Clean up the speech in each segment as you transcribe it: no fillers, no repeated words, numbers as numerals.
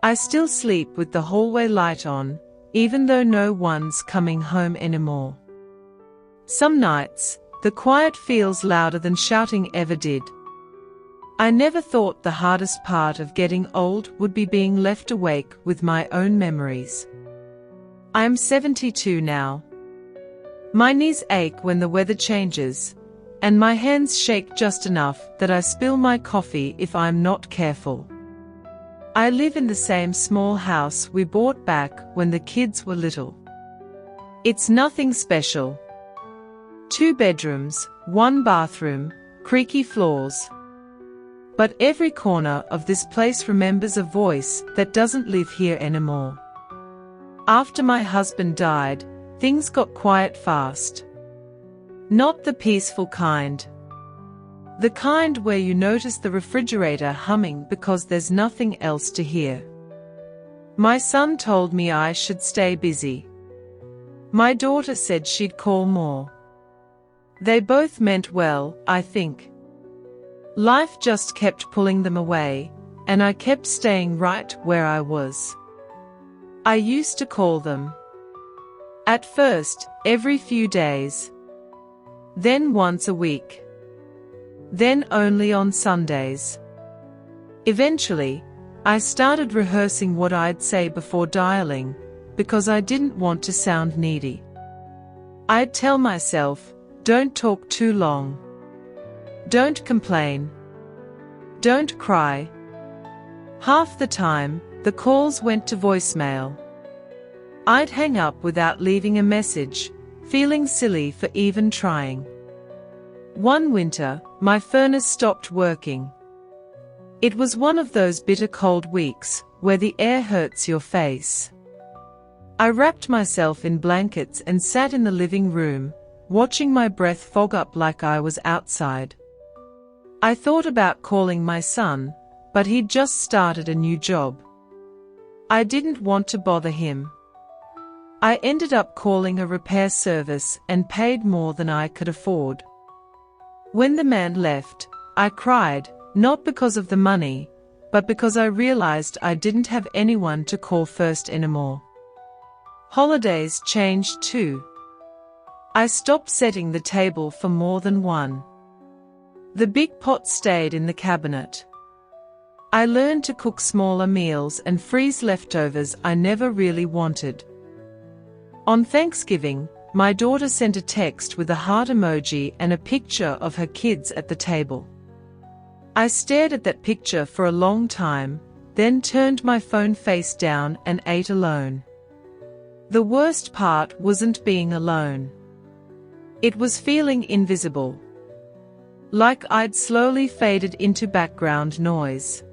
I still sleep with the hallway light on, even though no one's coming home anymore. Some nights, the quiet feels louder than shouting ever did. I never thought the hardest part of getting old would be being left awake with my own memories. I am 72 now. My knees ache when the weather changes, and my hands shake just enough that I spill my coffee if I'm not careful. I live in the same small house we bought back when the kids were little. It's nothing special. 2 bedrooms, 1 bathroom, creaky floors. But every corner of this place remembers a voice that doesn't live here anymore. After my husband died, things got quiet fast. Not the peaceful kind. The kind where you notice the refrigerator humming because there's nothing else to hear. My son told me I should stay busy. My daughter said she'd call more. They both meant well, I think. Life just kept pulling them away, and I kept staying right where I was. I used to call them. At first, every few days. Then once a week. Then only on Sundays. Eventually, I started rehearsing what I'd say before dialing, because I didn't want to sound needy. I'd tell myself, don't talk too long. Don't complain. Don't cry. Half the time, the calls went to voicemail. I'd hang up without leaving a message, feeling silly for even trying. One winter, my furnace stopped working. It was one of those bitter cold weeks, where the air hurts your face. I wrapped myself in blankets and sat in the living room, watching my breath fog up like I was outside. I thought about calling my son, but he'd just started a new job. I didn't want to bother him. I ended up calling a repair service and paid more than I could afford. When the man left, I cried, not because of the money, but because I realized I didn't have anyone to call first anymore. Holidays changed too. I stopped setting the table for more than one. The big pot stayed in the cabinet. I learned to cook smaller meals and freeze leftovers I never really wanted. On Thanksgiving, my daughter sent a text with a heart emoji and a picture of her kids at the table. I stared at that picture for a long time, then turned my phone face down and ate alone. The worst part wasn't being alone. It was feeling invisible. Like I'd slowly faded into background noise.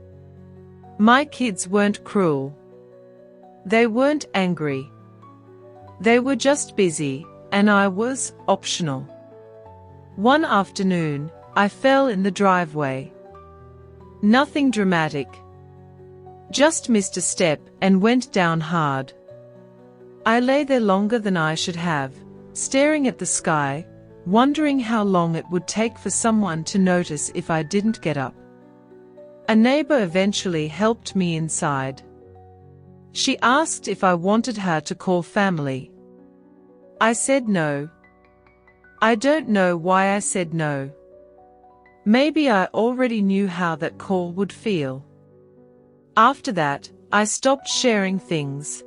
My kids weren't cruel. They weren't angry. They were just busy, and I was optional. One afternoon, I fell in the driveway. Nothing dramatic. Just missed a step and went down hard. I lay there longer than I should have, staring at the sky, wondering how long it would take for someone to notice if I didn't get up. A neighbor eventually helped me inside. She asked if I wanted her to call family. I said no. I don't know why I said no. Maybe I already knew how that call would feel. After that, I stopped sharing things.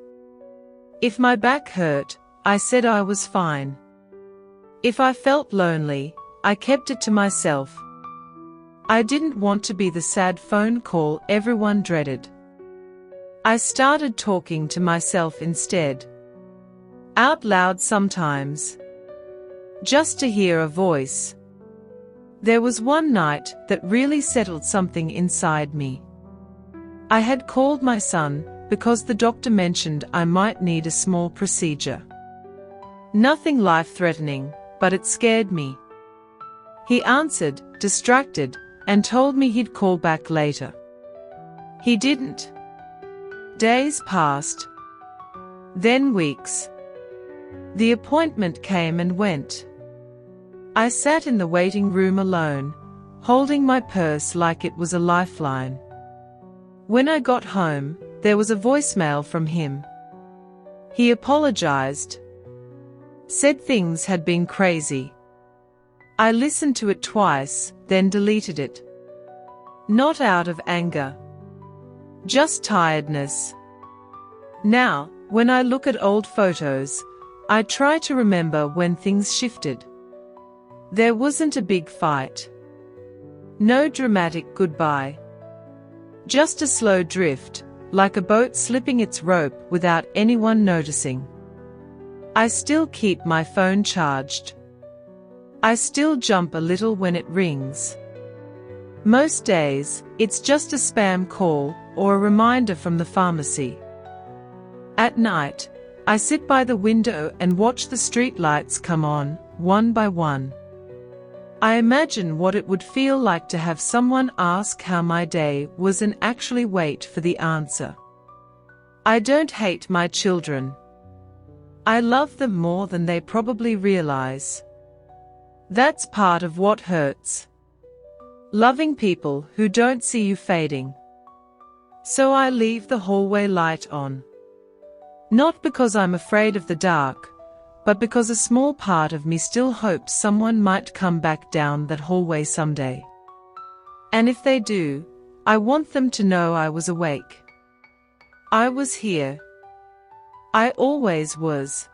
If my back hurt, I said I was fine. If I felt lonely, I kept it to myself. I didn't want to be the sad phone call everyone dreaded. I started talking to myself instead. Out loud sometimes. Just to hear a voice. There was one night that really settled something inside me. I had called my son because the doctor mentioned I might need a small procedure. Nothing life-threatening, but it scared me. He answered, distracted, and told me he'd call back later. He didn't. Days passed. Then weeks. The appointment came and went. I sat in the waiting room alone, holding my purse like it was a lifeline. When I got home, there was a voicemail from him. He apologized. Said things had been crazy. I listened to it twice, then deleted it. Not out of anger. Just tiredness. Now, when I look at old photos, I try to remember when things shifted. There wasn't a big fight. No dramatic goodbye. Just a slow drift, like a boat slipping its rope without anyone noticing. I still keep my phone charged. I still jump a little when it rings. Most days, it's just a spam call or a reminder from the pharmacy. At night, I sit by the window and watch the streetlights come on, one by one. I imagine what it would feel like to have someone ask how my day was and actually wait for the answer. I don't hate my children. I love them more than they probably realize. That's part of what hurts. Loving people who don't see you fading. So I leave the hallway light on. Not because I'm afraid of the dark, but because a small part of me still hopes someone might come back down that hallway someday. And if they do, I want them to know I was awake. I was here. I always was.